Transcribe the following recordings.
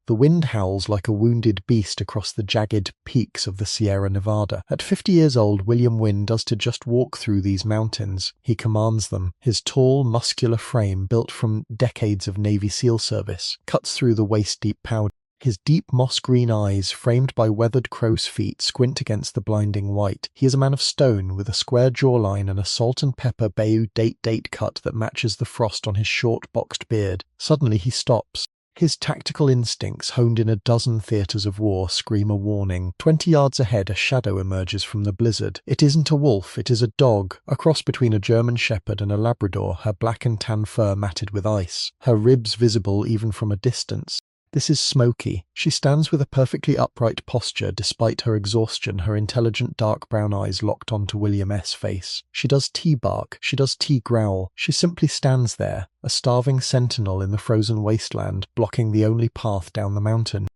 The wind howls like a wounded beast across the jagged peaks of the Sierra Nevada. At 50 years old, William Wynne does to just walk through these mountains. He commands them. His tall, muscular frame, built from decades of Navy SEAL service, cuts through the waist-deep powder. His deep moss-green eyes, framed by weathered crow's feet, squint against the blinding white. He is a man of stone, with a square jawline and a salt and pepper Bayou date cut that matches the frost on his short, boxed beard. Suddenly he stops. His tactical instincts, honed in a dozen theatres of war, scream a warning. 20 yards ahead, a shadow emerges from the blizzard. It isn't a wolf, it is a dog, a cross between a German shepherd and a Labrador, her black and tan fur matted with ice, her ribs visible even from a distance. This is Smokey. She stands with a perfectly upright posture despite her exhaustion, her intelligent dark brown eyes locked onto William S.'s face. She does T bark, she does T growl, she simply stands there, a starving sentinel in the frozen wasteland, blocking the only path down the mountain.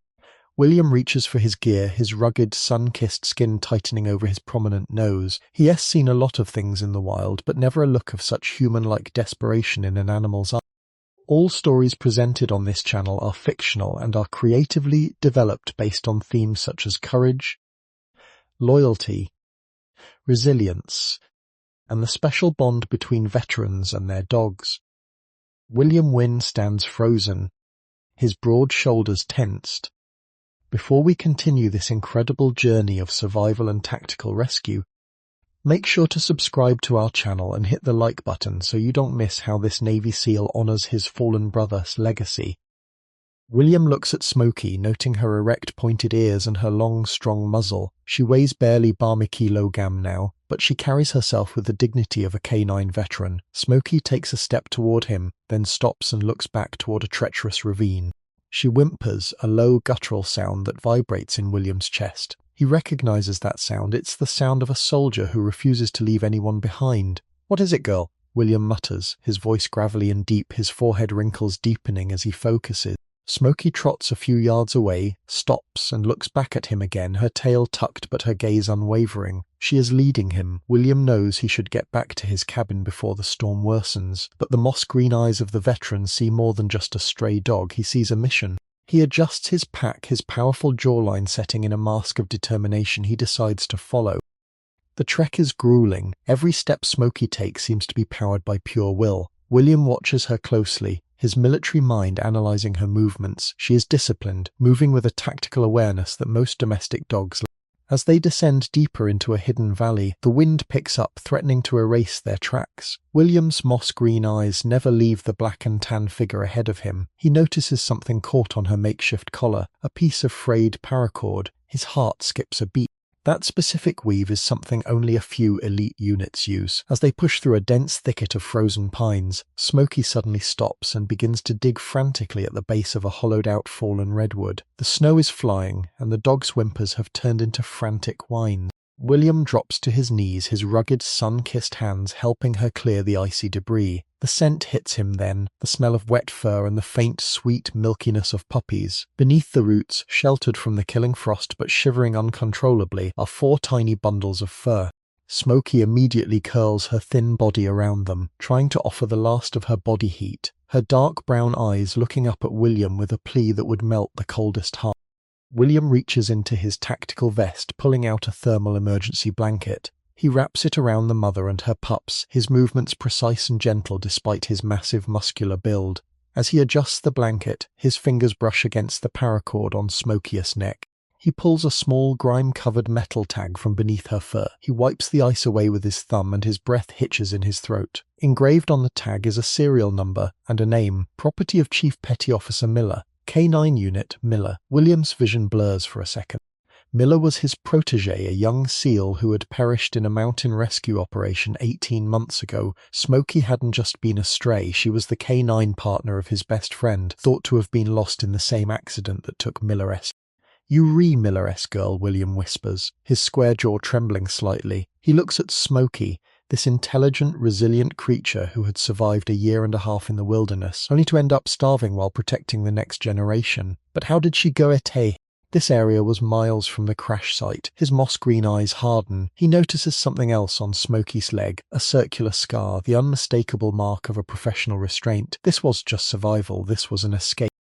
William reaches for his gear, his rugged, sun-kissed skin tightening over his prominent nose. He has seen a lot of things in the wild, but never a look of such human-like desperation in an animal's eye. All stories presented on this channel are fictional and are creatively developed based on themes such as courage, loyalty, resilience, and the special bond between veterans and their dogs. William Wynne stands frozen, his broad shoulders tensed. Before we continue this incredible journey of survival and tactical rescue, make sure to subscribe to our channel and hit the like button so you don't miss how this Navy SEAL honors his fallen brother's legacy. William looks at Smokey, noting her erect pointed ears and her long, strong muzzle. She weighs barely balmy kilogram now, but she carries herself with the dignity of a canine veteran. Smokey takes a step toward him, then stops and looks back toward a treacherous ravine. She whimpers, a low guttural sound that vibrates in William's chest. He recognizes that sound. It's the sound of a soldier who refuses to leave anyone behind. "What is it, girl?" William mutters, his voice gravelly and deep, his forehead wrinkles deepening as he focuses. Smokey trots a few yards away, stops, and looks back at him again, her tail tucked but her gaze unwavering. She is leading him. William knows he should get back to his cabin before the storm worsens, but the moss-green eyes of the veteran see more than just a stray dog. He sees a mission. He adjusts his pack, his powerful jawline setting in a mask of determination. He decides to follow. The trek is grueling. Every step Smokey takes seems to be powered by pure will. William watches her closely, his military mind analyzing her movements. She is disciplined, moving with a tactical awareness that most domestic dogs lack. As they descend deeper into a hidden valley, the wind picks up, threatening to erase their tracks. William's moss-green eyes never leave the black and tan figure ahead of him. He notices something caught on her makeshift collar, a piece of frayed paracord. His heart skips a beat. That specific weave is something only a few elite units use. As they push through a dense thicket of frozen pines, Smokey suddenly stops and begins to dig frantically at the base of a hollowed-out fallen redwood. The snow is flying, and the dog's whimpers have turned into frantic whines. William drops to his knees, his rugged, sun-kissed hands helping her clear the icy debris. The scent hits him then, the smell of wet fur and the faint, sweet milkiness of puppies. Beneath the roots, sheltered from the killing frost but shivering uncontrollably, are 4 tiny bundles of fur. Smokey immediately curls her thin body around them, trying to offer the last of her body heat, her dark brown eyes looking up at William with a plea that would melt the coldest heart. William reaches into his tactical vest, pulling out a thermal emergency blanket. He wraps it around the mother and her pups, his movements precise and gentle despite his massive muscular build. As he adjusts the blanket, his fingers brush against the paracord on Smokey's neck. He pulls a small, grime-covered metal tag from beneath her fur. He wipes the ice away with his thumb and his breath hitches in his throat. Engraved on the tag is a serial number and a name, property of Chief Petty Officer Miller. K9 Unit, Miller. William's vision blurs for a second. Miller was his protege, a young SEAL who had perished in a mountain rescue operation 18 months ago. Smokey hadn't just been a stray, she was the K9 partner of his best friend, thought to have been lost in the same accident that took Miller-S. "You Miller-S girl," William whispers, his square jaw trembling slightly. He looks at Smokey, this intelligent, resilient creature who had survived a year and a half in the wilderness, only to end up starving while protecting the next generation. But how did she go et? This area was miles from the crash site. His moss-green eyes harden. He notices something else on Smokey's leg, a circular scar, the unmistakable mark of a professional restraint. This was just survival. This was an escape.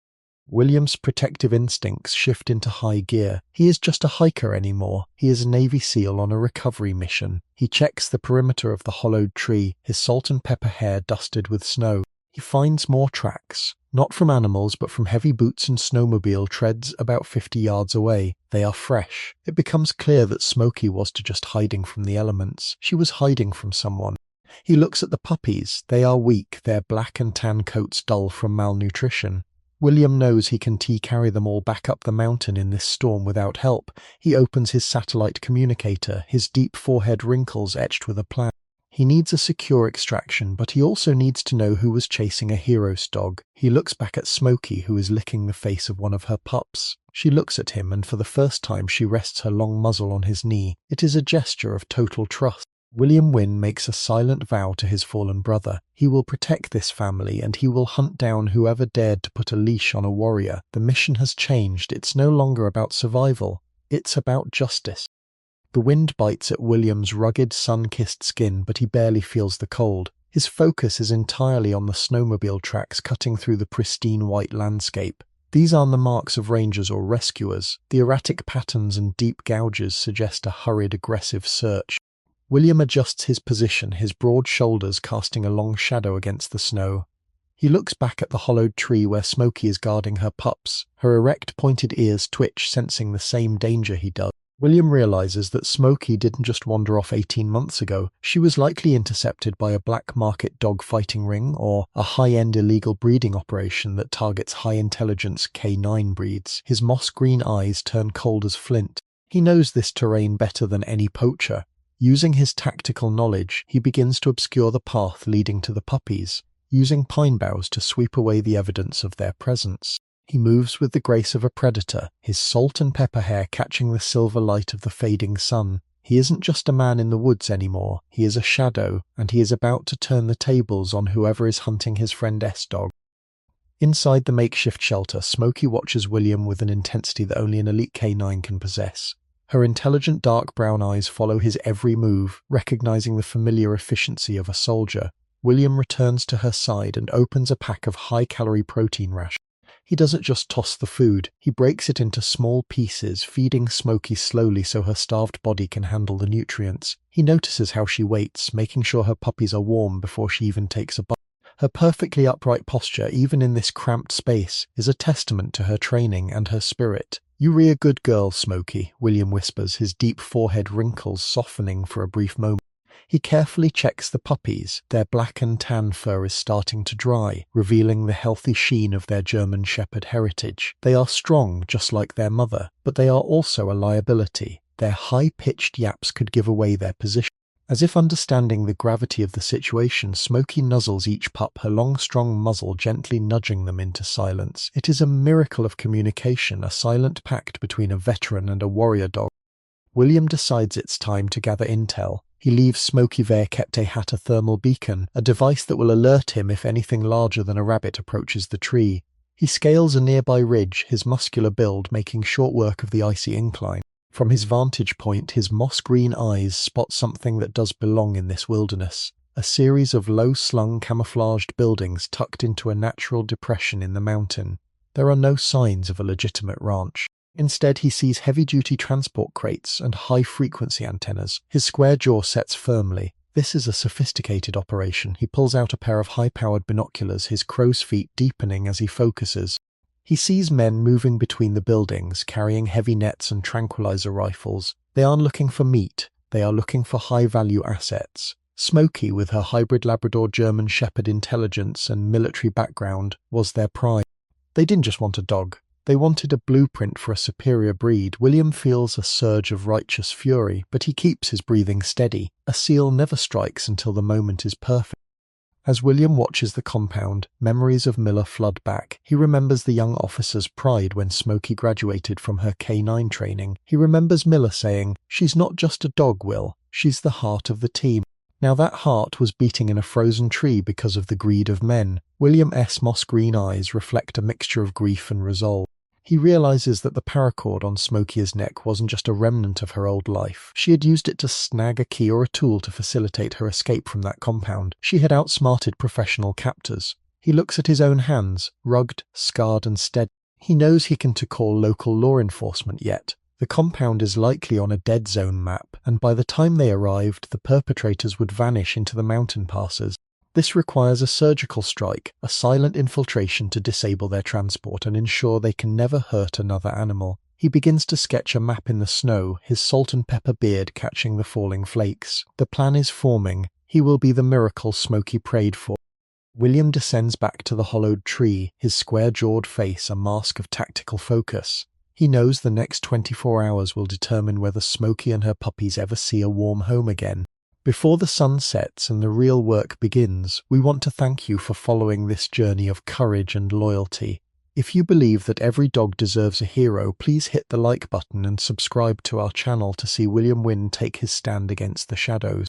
William's protective instincts shift into high gear. He is just a hiker anymore. He is a Navy SEAL on a recovery mission. He checks the perimeter of the hollowed tree, his salt and pepper hair dusted with snow. He finds more tracks, not from animals but from heavy boots and snowmobile treads about 50 yards away. They are fresh. It becomes clear that Smokey was just hiding from the elements. She was hiding from someone. He looks at the puppies. They are weak, their black and tan coats dull from malnutrition. William knows he can carry them all back up the mountain in this storm without help. He opens his satellite communicator, his deep forehead wrinkles etched with a plan. He needs a secure extraction, but he also needs to know who was chasing a hero's dog. He looks back at Smokey, who is licking the face of one of her pups. She looks at him, and for the first time she rests her long muzzle on his knee. It is a gesture of total trust. William Wynne makes a silent vow to his fallen brother. He will protect this family, and he will hunt down whoever dared to put a leash on a warrior. The mission has changed. It's no longer about survival. It's about justice. The wind bites at William's rugged, sun-kissed skin, but he barely feels the cold. His focus is entirely on the snowmobile tracks cutting through the pristine white landscape. These aren't the marks of rangers or rescuers. The erratic patterns and deep gouges suggest a hurried, aggressive search. William adjusts his position, his broad shoulders casting a long shadow against the snow. He looks back at the hollowed tree where Smokey is guarding her pups. Her erect, pointed ears twitch, sensing the same danger he does. William realizes that Smokey didn't just wander off 18 months ago. She was likely intercepted by a black market dog fighting ring or a high-end illegal breeding operation that targets high-intelligence K9 breeds. His moss-green eyes turn cold as flint. He knows this terrain better than any poacher. Using his tactical knowledge, he begins to obscure the path leading to the puppies, using pine boughs to sweep away the evidence of their presence. He moves with the grace of a predator, his salt and pepper hair catching the silver light of the fading sun. He isn't just a man in the woods anymore, he is a shadow, and he is about to turn the tables on whoever is hunting his friend S-Dog. Inside the makeshift shelter, Smokey watches William with an intensity that only an elite K9 can possess. Her intelligent dark brown eyes follow his every move, recognizing the familiar efficiency of a soldier. William returns to her side and opens a pack of high-calorie protein rations. He doesn't just toss the food, he breaks it into small pieces, feeding Smokey slowly so her starved body can handle the nutrients. He notices how she waits, making sure her puppies are warm before she even takes a bite. Her perfectly upright posture, even in this cramped space, is a testament to her training and her spirit. "You rear good girls, Smokey," William whispers, his deep forehead wrinkles softening for a brief moment. He carefully checks the puppies. Their black and tan fur is starting to dry, revealing the healthy sheen of their German Shepherd heritage. They are strong, just like their mother, but they are also a liability. Their high-pitched yaps could give away their position. As if understanding the gravity of the situation, Smokey nuzzles each pup, her long, strong muzzle gently nudging them into silence. It is a miracle of communication, a silent pact between a veteran and a warrior dog. William decides it's time to gather intel. He leaves Smokey there kept a thermal beacon, a device that will alert him if anything larger than a rabbit approaches the tree. He scales a nearby ridge, his muscular build making short work of the icy incline. From his vantage point, his moss-green eyes spot something that does belong in this wilderness. A series of low-slung, camouflaged buildings tucked into a natural depression in the mountain. There are no signs of a legitimate ranch. Instead, he sees heavy-duty transport crates and high-frequency antennas. His square jaw sets firmly. This is a sophisticated operation. He pulls out a pair of high-powered binoculars, his crow's feet deepening as he focuses. He sees men moving between the buildings, carrying heavy nets and tranquilizer rifles. They aren't looking for meat, they are looking for high-value assets. Smokey, with her hybrid Labrador German Shepherd intelligence and military background, was their pride. They didn't just want a dog, they wanted a blueprint for a superior breed. William feels a surge of righteous fury, but he keeps his breathing steady. A seal never strikes until the moment is perfect. As William watches the compound, memories of Miller flood back. He remembers the young officer's pride when Smokey graduated from her K9 training. He remembers Miller saying, "She's not just a dog, Will. She's the heart of the team." Now that heart was beating in a frozen tree because of the greed of men. William S. moss-green eyes reflect a mixture of grief and resolve. He realizes that the paracord on Smokey's neck wasn't just a remnant of her old life. She had used it to snag a key or a tool to facilitate her escape from that compound. She had outsmarted professional captors. He looks at his own hands, rugged, scarred and steady. He knows he can call local law enforcement yet. The compound is likely on a dead zone map, and by the time they arrived, the perpetrators would vanish into the mountain passes. This requires a surgical strike, a silent infiltration to disable their transport and ensure they can never hurt another animal. He begins to sketch a map in the snow, his salt and pepper beard catching the falling flakes. The plan is forming. He will be the miracle Smokey prayed for. William descends back to the hollowed tree, his square-jawed face a mask of tactical focus. He knows the next 24 hours will determine whether Smokey and her puppies ever see a warm home again. Before the sun sets and the real work begins, we want to thank you for following this journey of courage and loyalty. If you believe that every dog deserves a hero, please hit the like button and subscribe to our channel to see William Wynn take his stand against the shadows.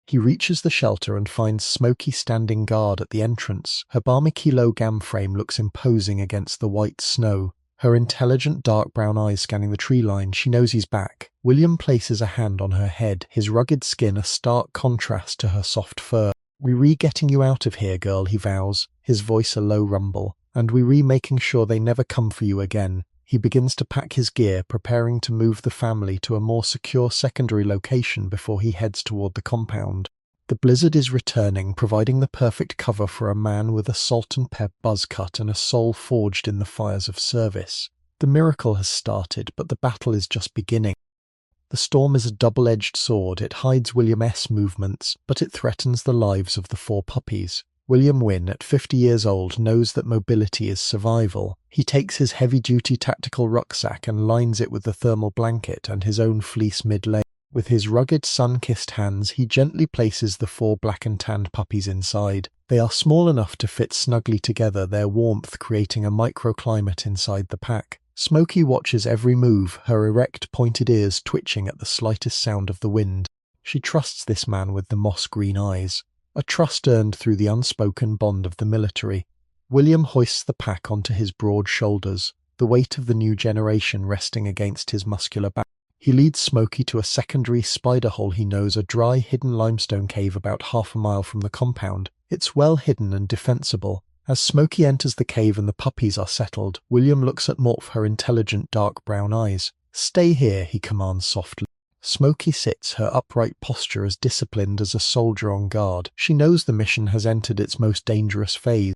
He reaches the shelter and finds Smokey standing guard at the entrance. Her balmy kilo gam frame looks imposing against the white snow. Her intelligent dark brown eyes scanning the tree line, she knows he's back. William places a hand on her head, his rugged skin a stark contrast to her soft fur. "We re-getting you out of here, girl," he vows, his voice a low rumble. "And we re-making sure they never come for you again." He begins to pack his gear, preparing to move the family to a more secure secondary location before he heads toward the compound. The blizzard is returning, providing the perfect cover for a man with a salt and pep buzz cut and a soul forged in the fires of service. The miracle has started, but the battle is just beginning. The storm is a double-edged sword. It hides William S. movements, but it threatens the lives of the 4 puppies. William Wynn, at 50 years old, knows that mobility is survival. He takes his heavy-duty tactical rucksack and lines it with the thermal blanket and his own fleece mid-leg. With his rugged, sun-kissed hands, he gently places the 4 black and tanned puppies inside. They are small enough to fit snugly together, their warmth creating a microclimate inside the pack. Smokey watches every move, her erect, pointed ears twitching at the slightest sound of the wind. She trusts this man with the moss-green eyes. A trust earned through the unspoken bond of the military. William hoists the pack onto his broad shoulders, the weight of the new generation resting against his muscular back. He leads Smokey to a secondary spider hole he knows, a dry, hidden limestone cave about half a mile from the compound. It's well hidden and defensible. As Smokey enters the cave and the puppies are settled, William looks at Morph, her intelligent dark brown eyes. "Stay here," he commands softly. Smokey sits, her upright posture as disciplined as a soldier on guard. She knows the mission has entered its most dangerous phase.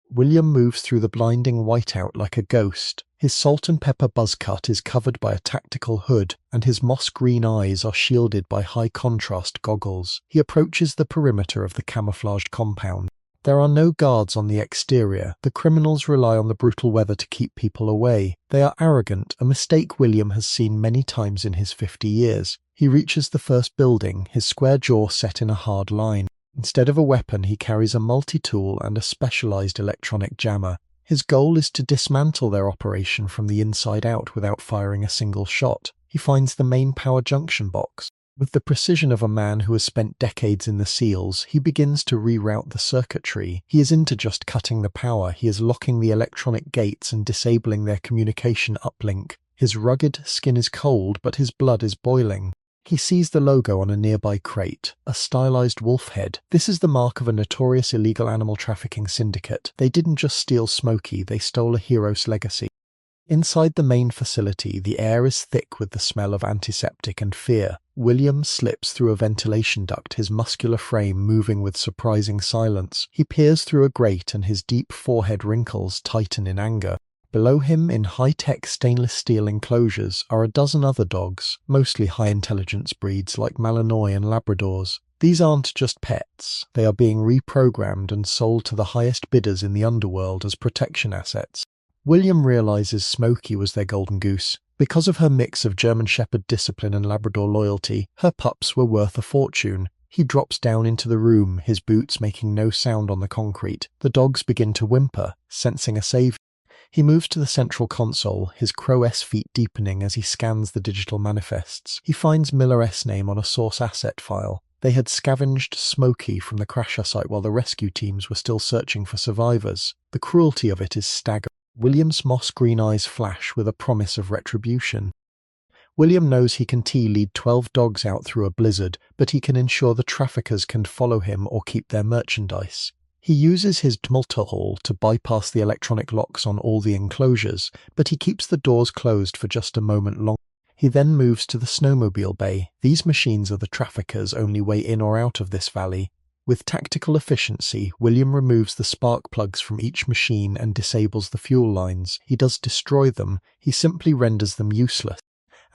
William moves through the blinding whiteout like a ghost. His salt and pepper buzz cut is covered by a tactical hood, and his moss-green eyes are shielded by high-contrast goggles. He approaches the perimeter of the camouflaged compound. There are no guards on the exterior. The criminals rely on the brutal weather to keep people away. They are arrogant, a mistake William has seen many times in his 50 years. He reaches the first building, his square jaw set in a hard line. Instead of a weapon, he carries a multi-tool and a specialized electronic jammer. His goal is to dismantle their operation from the inside out without firing a single shot. He finds the main power junction box. With the precision of a man who has spent decades in the SEALs, he begins to reroute the circuitry. He isn't just cutting the power, he is locking the electronic gates and disabling their communication uplink. His rugged skin is cold, but his blood is boiling. He sees the logo on a nearby crate, a stylized wolf head. This is the mark of a notorious illegal animal trafficking syndicate. They didn't just steal Smokey, they stole a hero's legacy. Inside the main facility, the air is thick with the smell of antiseptic and fear. William slips through a ventilation duct, his muscular frame moving with surprising silence. He peers through a grate and his deep forehead wrinkles tighten in anger. Below him, in high-tech stainless steel enclosures, are a dozen other dogs, mostly high-intelligence breeds like Malinois and Labradors. These aren't just pets. They are being reprogrammed and sold to the highest bidders in the underworld as protection assets. William realizes Smokey was their golden goose. Because of her mix of German Shepherd discipline and Labrador loyalty, her pups were worth a fortune. He drops down into the room, his boots making no sound on the concrete. The dogs begin to whimper, sensing a savior. He moves to the central console, his Crow-S feet deepening as he scans the digital manifests. He finds Miller-S name on a source asset file. They had scavenged Smokey from the crasher site while the rescue teams were still searching for survivors. The cruelty of it is staggering. William's moss-green eyes flash with a promise of retribution. William knows he can lead 12 dogs out through a blizzard, but he can ensure the traffickers can follow him or keep their merchandise. He uses his methodical to bypass the electronic locks on all the enclosures, but he keeps the doors closed for just a moment longer. He then moves to the snowmobile bay. These machines are the traffickers' only way in or out of this valley. With tactical efficiency, William removes the spark plugs from each machine and disables the fuel lines. He does destroy them, he simply renders them useless.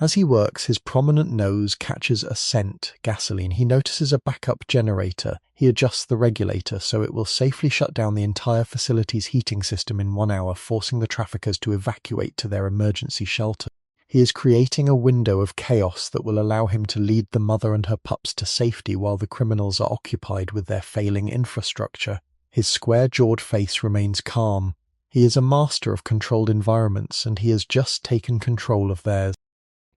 As he works, his prominent nose catches a scent, gasoline. He notices a backup generator. He adjusts the regulator so it will safely shut down the entire facility's heating system in 1 hour, forcing the traffickers to evacuate to their emergency shelter. He is creating a window of chaos that will allow him to lead the mother and her pups to safety while the criminals are occupied with their failing infrastructure. His square-jawed face remains calm. He is a master of controlled environments, and he has just taken control of theirs.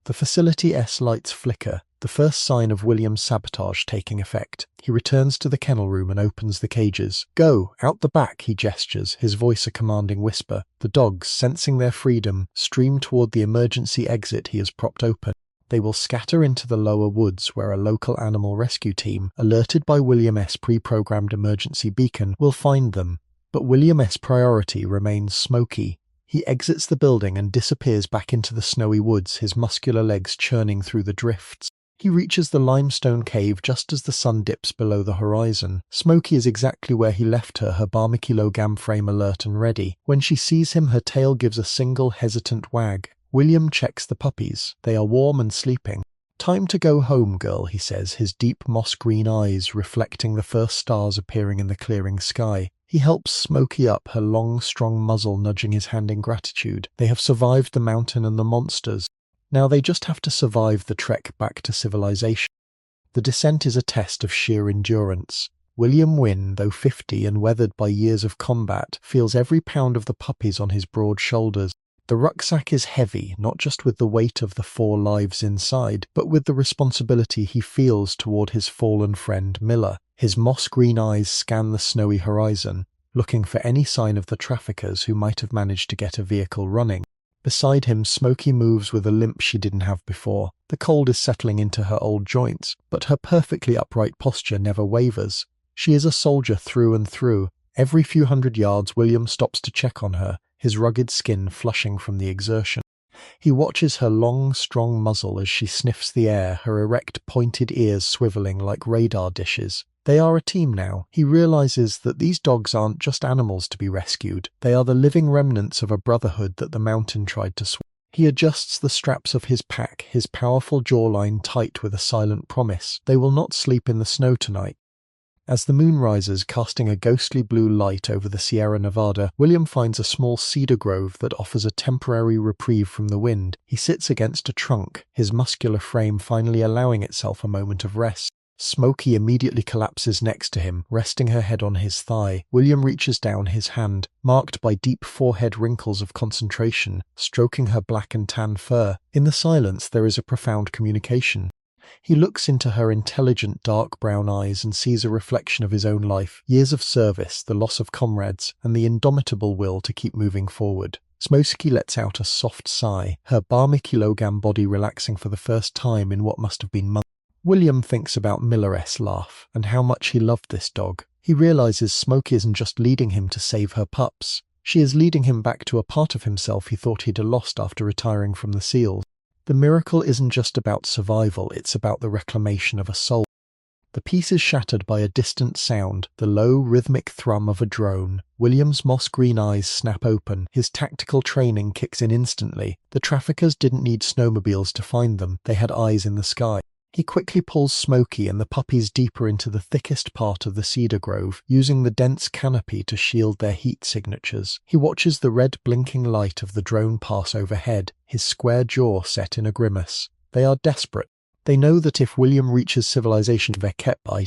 The facility's lights flicker, the first sign of William's sabotage taking effect. He returns to the kennel room and opens the cages. "Go, out the back," he gestures, his voice a commanding whisper. The dogs, sensing their freedom, stream toward the emergency exit he has propped open. They will scatter into the lower woods where a local animal rescue team, alerted by William's pre-programmed emergency beacon, will find them. But William's priority remains Smokey. He exits the building and disappears back into the snowy woods, his muscular legs churning through the drifts. He reaches the limestone cave just as the sun dips below the horizon. Smokey is exactly where he left her, her barmakilogam frame alert and ready. When she sees him, her tail gives a single hesitant wag. William checks the puppies. They are warm and sleeping. "Time to go home, girl," he says, his deep moss-green eyes reflecting the first stars appearing in the clearing sky. He helps Smokey up, her long, strong muzzle nudging his hand in gratitude. They have survived the mountain and the monsters. Now they just have to survive the trek back to civilization. The descent is a test of sheer endurance. William Wynne, though 50 and weathered by years of combat, feels every pound of the puppies on his broad shoulders. The rucksack is heavy, not just with the weight of the 4 lives inside, but with the responsibility he feels toward his fallen friend Miller. His moss-green eyes scan the snowy horizon, looking for any sign of the traffickers who might have managed to get a vehicle running. Beside him, Smokey moves with a limp she didn't have before. The cold is settling into her old joints, but her perfectly upright posture never wavers. She is a soldier through and through. Every few hundred yards, William stops to check on her, his rugged skin flushing from the exertion. He watches her long, strong muzzle as she sniffs the air, her erect, pointed ears swiveling like radar dishes. They are a team now. He realizes that these dogs aren't just animals to be rescued. They are the living remnants of a brotherhood that the mountain tried to swallow. He adjusts the straps of his pack, his powerful jawline tight with a silent promise. They will not sleep in the snow tonight. As the moon rises, casting a ghostly blue light over the Sierra Nevada, William finds a small cedar grove that offers a temporary reprieve from the wind. He sits against a trunk, his muscular frame finally allowing itself a moment of rest. Smokey immediately collapses next to him, resting her head on his thigh. William reaches down his hand, marked by deep forehead wrinkles of concentration, stroking her black and tan fur. In the silence, there is a profound communication. He looks into her intelligent dark brown eyes and sees a reflection of his own life, years of service, the loss of comrades, and the indomitable will to keep moving forward. Smokey lets out a soft sigh, her barmakilogam body relaxing for the first time in what must have been months. William thinks about Miller's laugh, and how much he loved this dog. He realizes Smokey isn't just leading him to save her pups. She is leading him back to a part of himself he thought he'd lost after retiring from the SEALs. The miracle isn't just about survival, it's about the reclamation of a soul. The peace is shattered by a distant sound, the low, rhythmic thrum of a drone. William's moss-green eyes snap open. His tactical training kicks in instantly. The traffickers didn't need snowmobiles to find them. They had eyes in the sky. He quickly pulls Smokey and the puppies deeper into the thickest part of the cedar grove, using the dense canopy to shield their heat signatures. He watches the red blinking light of the drone pass overhead, his square jaw set in a grimace. They are desperate. They know that if William reaches civilization, they're kept by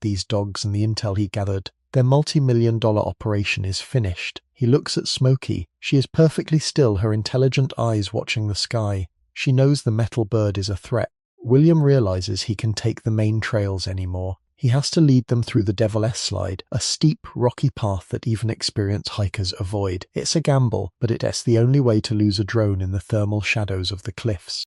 these dogs and the intel he gathered. Their multi-million-dollar operation is finished. He looks at Smokey. She is perfectly still, her intelligent eyes watching the sky. She knows the metal bird is a threat. William realizes he can take the main trails anymore. He has to lead them through the Devil's Slide, a steep, rocky path that even experienced hikers avoid. It's a gamble, but it's the only way to lose a drone in the thermal shadows of the cliffs.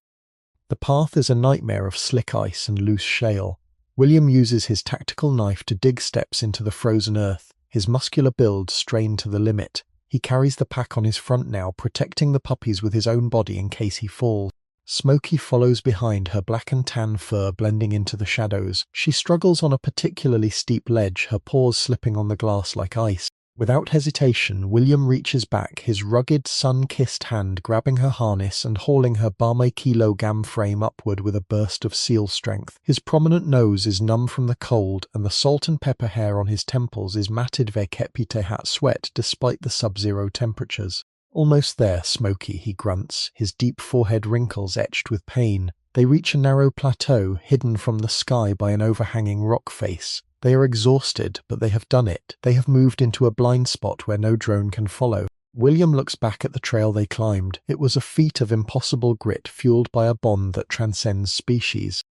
The path is a nightmare of slick ice and loose shale. William uses his tactical knife to dig steps into the frozen earth. his muscular build strained to the limit. He carries the pack on his front now, protecting the puppies with his own body in case he falls. Smokey follows behind, her black and tan fur blending into the shadows. She struggles on a particularly steep ledge, her paws slipping on the glass like ice. Without hesitation, William reaches back, his rugged, sun-kissed hand grabbing her harness and hauling her kilogram frame upward with a burst of seal strength. His prominent nose is numb from the cold, and the salt and pepper hair on his temples is matted hat sweat despite the sub-zero temperatures. "Almost there, Smokey," he grunts, his deep forehead wrinkles etched with pain. They reach a narrow plateau, hidden from the sky by an overhanging rock face. They are exhausted, but they have done it. They have moved into a blind spot where no drone can follow. William looks back at the trail they climbed. It was a feat of impossible grit fueled by a bond that transcends species.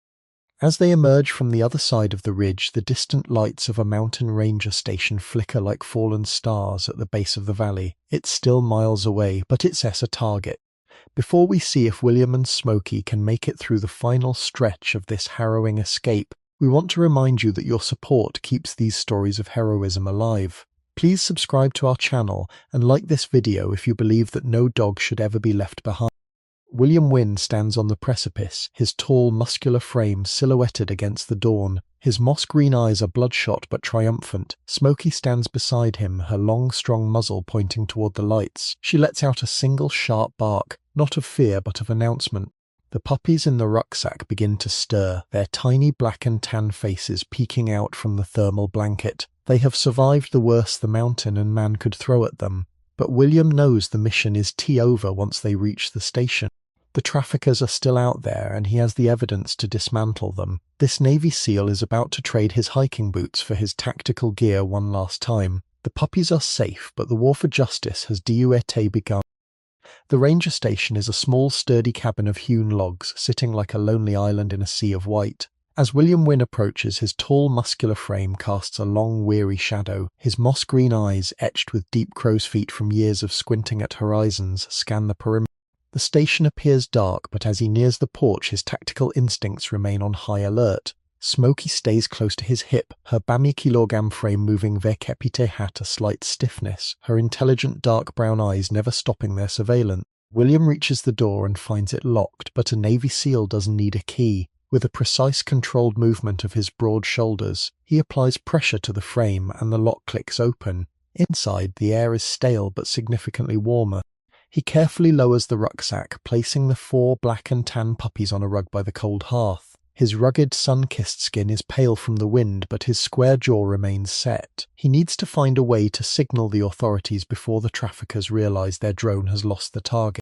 As they emerge from the other side of the ridge, the distant lights of a mountain ranger station flicker like fallen stars at the base of the valley. It's still miles away, but it's a target. Before we see if William and Smokey can make it through the final stretch of this harrowing escape, we want to remind you that your support keeps these stories of heroism alive. Please subscribe to our channel and like this video if you believe that no dog should ever be left behind. William Wynne stands on the precipice, his tall, muscular frame silhouetted against the dawn. His moss-green eyes are bloodshot but triumphant. Smokey stands beside him, her long, strong muzzle pointing toward the lights. She lets out a single sharp bark, not of fear but of announcement. The puppies in the rucksack begin to stir, their tiny black and tan faces peeking out from the thermal blanket. They have survived the worst the mountain and man could throw at them. But William knows the mission is over once they reach the station. The traffickers are still out there, and he has the evidence to dismantle them. This Navy SEAL is about to trade his hiking boots for his tactical gear one last time. The puppies are safe, but the war for justice has begun. The ranger station is a small, sturdy cabin of hewn logs, sitting like a lonely island in a sea of white. As William Wynne approaches, his tall, muscular frame casts a long, weary shadow. His moss-green eyes, etched with deep crow's feet from years of squinting at horizons, scan the perimeter. The station appears dark, but as he nears the porch, his tactical instincts remain on high alert. Smokey stays close to his hip, her kilogram frame moving hat a slight stiffness, her intelligent dark brown eyes never stopping their surveillance. William reaches the door and finds it locked, but a Navy SEAL doesn't need a key. With a precise, controlled movement of his broad shoulders, he applies pressure to the frame and the lock clicks open. Inside, the air is stale but significantly warmer. He carefully lowers the rucksack, placing the 4 black and tan puppies on a rug by the cold hearth. His rugged, sun-kissed skin is pale from the wind, but his square jaw remains set. He needs to find a way to signal the authorities before the traffickers realize their drone has lost the target.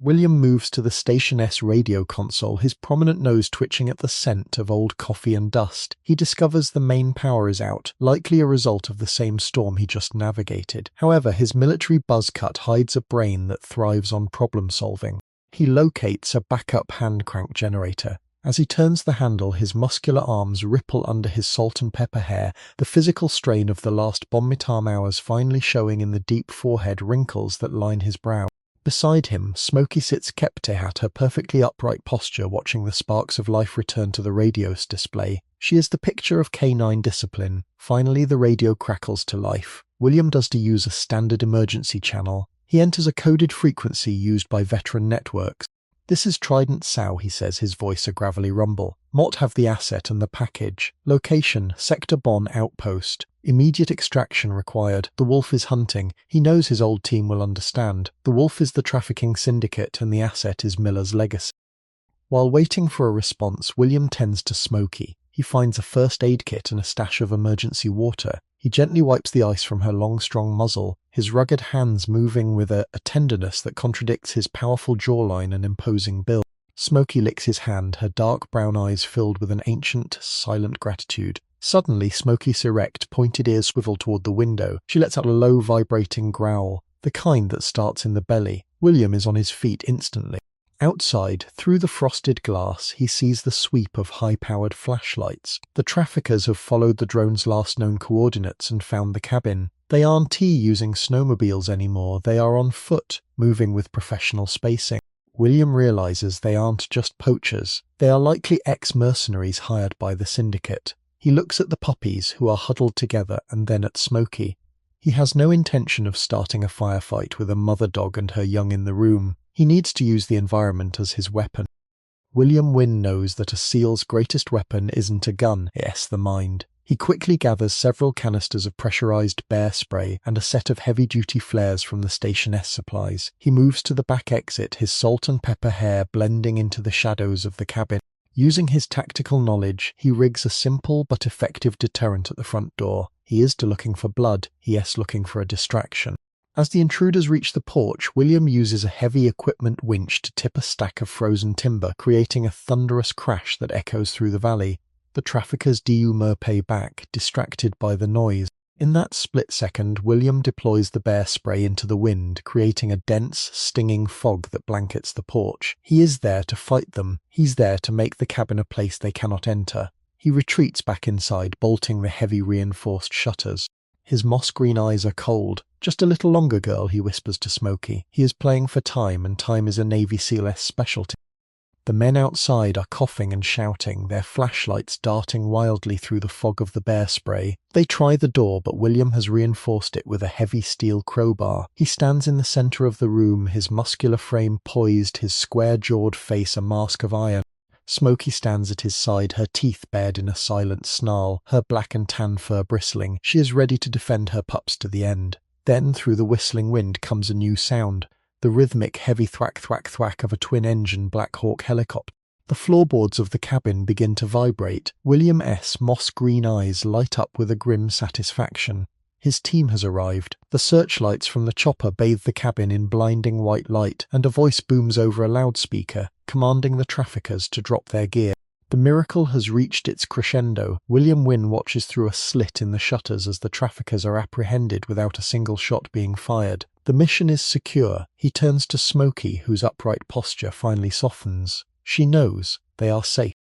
William moves to the station's radio console, his prominent nose twitching at the scent of old coffee and dust. He discovers the main power is out, likely a result of the same storm he just navigated. However, his military buzz cut hides a brain that thrives on problem-solving. He locates a backup hand crank generator. As he turns the handle, his muscular arms ripple under his salt and pepper hair, the physical strain of the last bomb-mitam hours finally showing in the deep forehead wrinkles that line his brow. Beside him, Smokey sits hat, her perfectly upright posture watching the sparks of life return to the radio's display. She is the picture of canine discipline. Finally, the radio crackles to life. William does to use a standard emergency channel. He enters a coded frequency used by veteran networks. "This is Trident Sow," he says, his voice a gravelly rumble. "Mott have the asset and the package. Location, Sector Bon outpost. Immediate extraction required. The wolf is hunting. He knows his old team will understand. The wolf is the trafficking syndicate and the asset is Miller's legacy." While waiting for a response, William tends to Smokey. He finds a first aid kit and a stash of emergency water. He gently wipes the ice from her long, strong muzzle, his rugged hands moving with a tenderness that contradicts his powerful jawline and imposing build. Smokey licks his hand, her dark brown eyes filled with an ancient, silent gratitude. Suddenly, Smokey's erect, pointed ears swivel toward the window. She lets out a low, vibrating growl, the kind that starts in the belly. William is on his feet instantly. Outside, through the frosted glass, he sees the sweep of high-powered flashlights. The traffickers have followed the drone's last known coordinates and found the cabin. They aren't using snowmobiles anymore, they are on foot, moving with professional spacing. William realizes they aren't just poachers. They are likely ex-mercenaries hired by the syndicate. He looks at the puppies, who are huddled together, and then at Smokey. He has no intention of starting a firefight with a mother dog and her young in the room. He needs to use the environment as his weapon. William Wynne knows that a SEAL's greatest weapon isn't a gun, it's the mind. He quickly gathers several canisters of pressurized bear spray and a set of heavy-duty flares from the Station S supplies. He moves to the back exit, his salt and pepper hair blending into the shadows of the cabin. Using his tactical knowledge, he rigs a simple but effective deterrent at the front door. He is looking for blood, yes, looking for a distraction. As the intruders reach the porch, William uses a heavy equipment winch to tip a stack of frozen timber, creating a thunderous crash that echoes through the valley. The traffickers pay back, distracted by the noise. In that split second, William deploys the bear spray into the wind, creating a dense, stinging fog that blankets the porch. He is there to fight them. He's there to make the cabin a place they cannot enter. He retreats back inside, bolting the heavy reinforced shutters. His moss-green eyes are cold. "Just a little longer, girl," he whispers to Smokey. He is playing for time, and time is a Navy SEAL-esque specialty. The men outside are coughing and shouting, their flashlights darting wildly through the fog of the bear spray. They try the door, but William has reinforced it with a heavy steel crowbar. He stands in the center of the room, his muscular frame poised, his square-jawed face a mask of iron. Smokey stands at his side, her teeth bared in a silent snarl, her black and tan fur bristling. She is ready to defend her pups to the end. Then, through the whistling wind, comes a new sound. The rhythmic heavy thwack-thwack-thwack of a twin-engine Black Hawk helicopter. The floorboards of the cabin begin to vibrate. William S. moss-green eyes light up with a grim satisfaction. His team has arrived. The searchlights from the chopper bathe the cabin in blinding white light, and a voice booms over a loudspeaker, commanding the traffickers to drop their gear. The miracle has reached its crescendo. William Wynne watches through a slit in the shutters as the traffickers are apprehended without a single shot being fired. The mission is secure. He turns to Smokey, whose upright posture finally softens. She knows they are safe.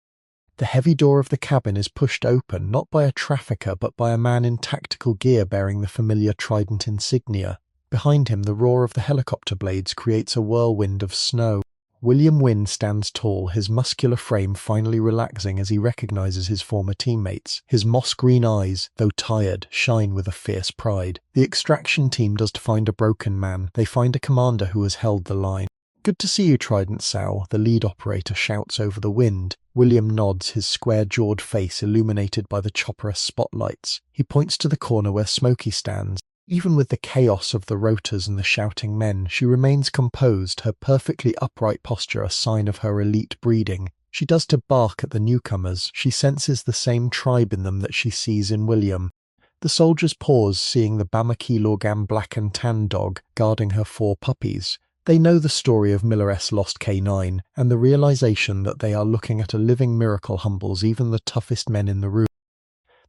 The heavy door of the cabin is pushed open, not by a trafficker but by a man in tactical gear bearing the familiar trident insignia. Behind him, the roar of the helicopter blades creates a whirlwind of snow. William Wynne stands tall, his muscular frame finally relaxing as he recognizes his former teammates. His moss-green eyes, though tired, shine with a fierce pride. The extraction team does to find a broken man. They find a commander who has held the line. "Good to see you, Trident Sal," the lead operator shouts over the wind. William nods, his square-jawed face illuminated by the chopper's spotlights. He points to the corner where Smokey stands. Even with the chaos of the rotors and the shouting men, she remains composed, her perfectly upright posture a sign of her elite breeding. She does to bark at the newcomers. She senses the same tribe in them that she sees in William. The soldiers pause, seeing the Bama-Keylogam black and tan dog guarding her 4 puppies. They know the story of Miller S. Lost K9, and the realization that they are looking at a living miracle humbles even the toughest men in the room.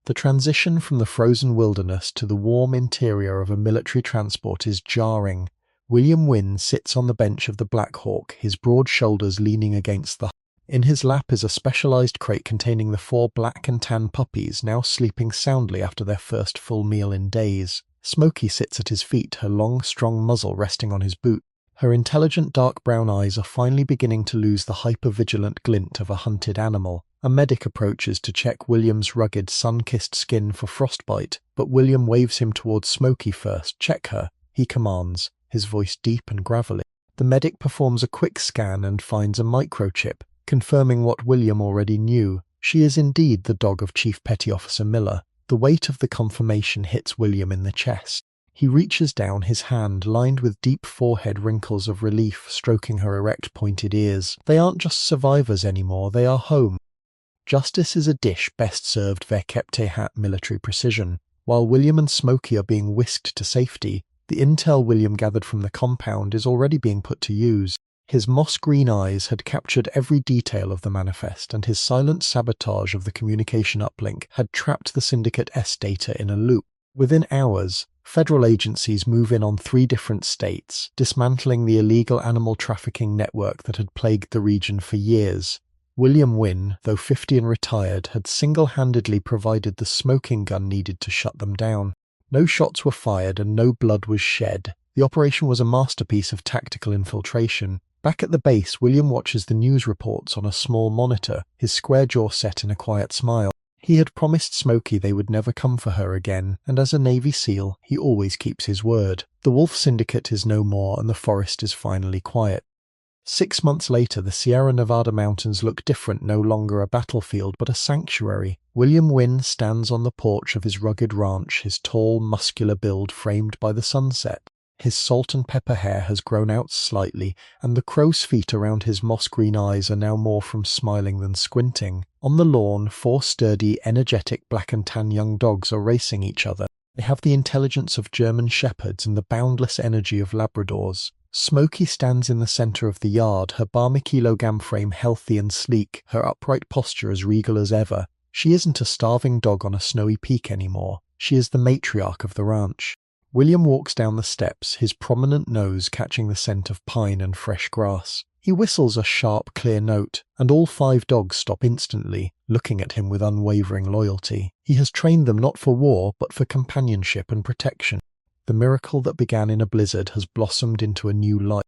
The transition from the frozen wilderness to the warm interior of a military transport is jarring. William Wynne sits on the bench of the Black Hawk, his broad shoulders leaning against the. In his lap is a specialized crate containing the 4 black and tan puppies, now sleeping soundly after their first full meal in days. Smokey sits at his feet, her long, strong muzzle resting on his boot. Her intelligent dark brown eyes are finally beginning to lose the hyper-vigilant glint of a hunted animal. A medic approaches to check William's rugged, sun-kissed skin for frostbite, but William waves him towards Smokey first. "Check her," he commands, his voice deep and gravelly. The medic performs a quick scan and finds a microchip, confirming what William already knew. She is indeed the dog of Chief Petty Officer Miller. The weight of the confirmation hits William in the chest. He reaches down, his hand lined with deep forehead wrinkles of relief, stroking her erect pointed ears. They aren't just survivors anymore, they are home. Justice is a dish best served verkepte hat military precision. While William and Smokey are being whisked to safety, the intel William gathered from the compound is already being put to use. His moss-green eyes had captured every detail of the manifest, and his silent sabotage of the communication uplink had trapped the Syndicate S data in a loop. Within hours, federal agencies move in on 3 different states, dismantling the illegal animal trafficking network that had plagued the region for years. William Wynne, though 50 and retired, had single-handedly provided the smoking gun needed to shut them down. No shots were fired and no blood was shed. The operation was a masterpiece of tactical infiltration. Back at the base, William watches the news reports on a small monitor, his square jaw set in a quiet smile. He had promised Smokey they would never come for her again, and as a Navy SEAL, he always keeps his word. The Wolf Syndicate is no more, and the forest is finally quiet. 6 months later, the Sierra Nevada mountains look different, no longer a battlefield, but a sanctuary. William Wynn stands on the porch of his rugged ranch, his tall, muscular build framed by the sunset. His salt and pepper hair has grown out slightly, and the crow's feet around his moss-green eyes are now more from smiling than squinting. On the lawn, 4 sturdy, energetic black and tan young dogs are racing each other. They have the intelligence of German shepherds and the boundless energy of Labradors. Smokey stands in the center of the yard, her Barmy-kilogram frame healthy and sleek, her upright posture as regal as ever. She isn't a starving dog on a snowy peak anymore. She is the matriarch of the ranch. William walks down the steps, his prominent nose catching the scent of pine and fresh grass. He whistles a sharp, clear note, and all 5 dogs stop instantly, looking at him with unwavering loyalty. He has trained them not for war, but for companionship and protection. The miracle that began in a blizzard has blossomed into a new life.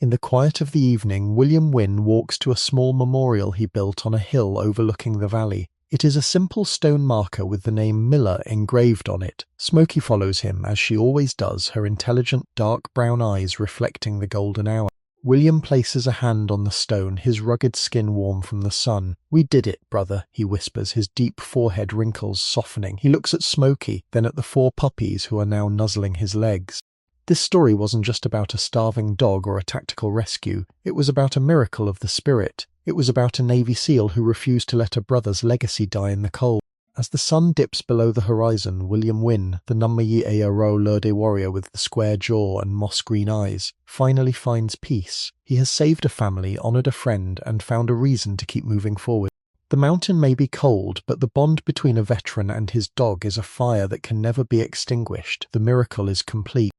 In the quiet of the evening, William Wynn walks to a small memorial he built on a hill overlooking the valley. It is a simple stone marker with the name Miller engraved on it. Smokey follows him, as she always does, her intelligent dark brown eyes reflecting the golden hour. William places a hand on the stone, his rugged skin warm from the sun. "We did it, brother," he whispers, his deep forehead wrinkles softening. He looks at Smokey, then at the 4 puppies who are now nuzzling his legs. This story wasn't just about a starving dog or a tactical rescue. It was about a miracle of the spirit. It was about a Navy SEAL who refused to let a brother's legacy die in the cold. As the sun dips below the horizon, William Wynn, the Namayi-Aro Lurde warrior with the square jaw and moss-green eyes, finally finds peace. He has saved a family, honored a friend, and found a reason to keep moving forward. The mountain may be cold, but the bond between a veteran and his dog is a fire that can never be extinguished. The miracle is complete.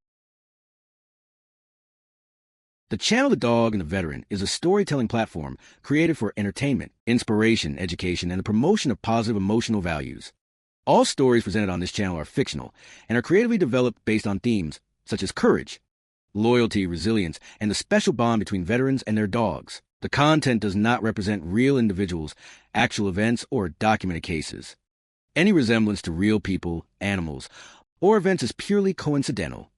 The Channel, the Dog, and the Veteran is a storytelling platform created for entertainment, inspiration, education, and the promotion of positive emotional values. All stories presented on this channel are fictional and are creatively developed based on themes such as courage, loyalty, resilience, and the special bond between veterans and their dogs. The content does not represent real individuals, actual events, or documented cases. Any resemblance to real people, animals, or events is purely coincidental.